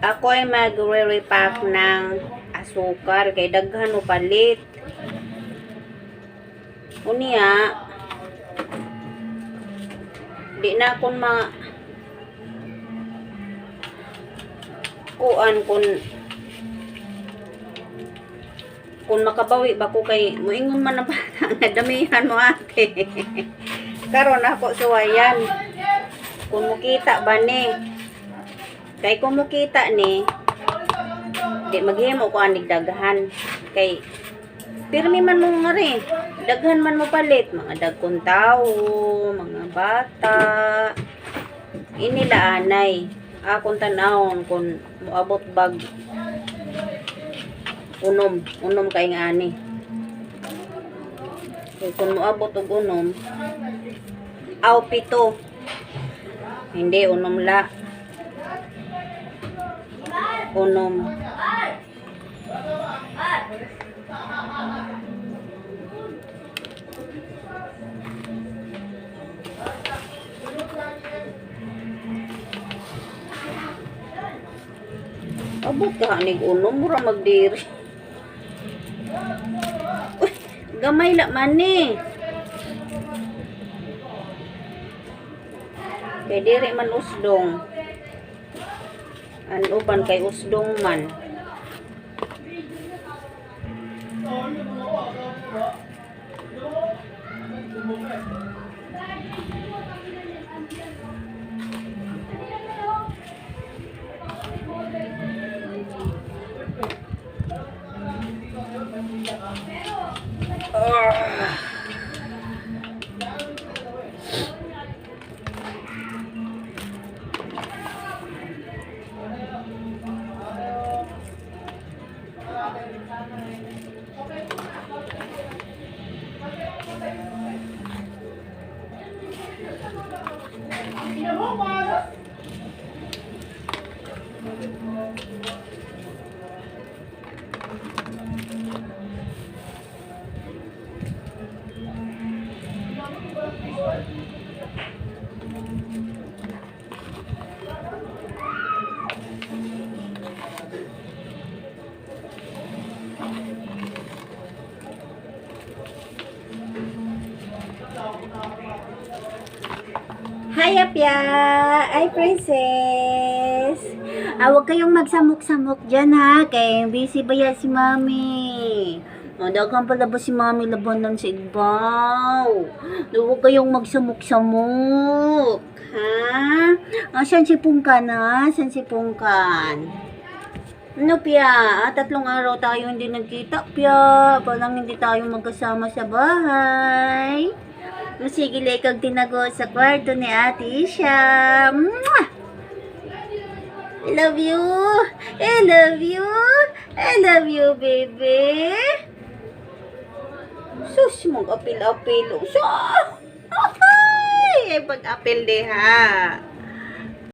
Ako ay magre-repack ng asukal kay daghan o palit. Unya, di na akong kuan kung makabawi ba ko kay muingon man na bata nga damihan mo ate. Karon ako suwayan. Kung mukita ba ni? Kay kung mukita ni, di maghimo ko anig daghan. Kay pirmi man mo nga rin. Daghan man mo palit. Mga dagkong tao, mga bata. Inila anay. Akong tanawon kung muabot bag unom kay nga ani. Kung muabot og unom, aw pito. Hindi unom la. Unom. Abot ka hanig unom mura magdiri. Uy, gamay la man ni. Kay diri man usdong. An uban kay usdong man. Hi, Apya! Ay, princess! Huwag kayong magsamok-samok dyan, ha? Kaya busy ba yan si mami? Dagang pala ba si mami labanan sa igbaw? Huwag kayong magsamok-samok, ha? Saan si Pungkan, ha? Saan si Pungkan? Ano, Pya? 3 araw tayo hindi nagkita, Pya. Parang hindi tayo magkasama sa bahay. Sige, kag tinago sa kwarto ni Ate Isha. Mwah! I love you. I love you. I love you, baby. Sus, mag-apil-apil. Sus! Ay, pag-apil de ha.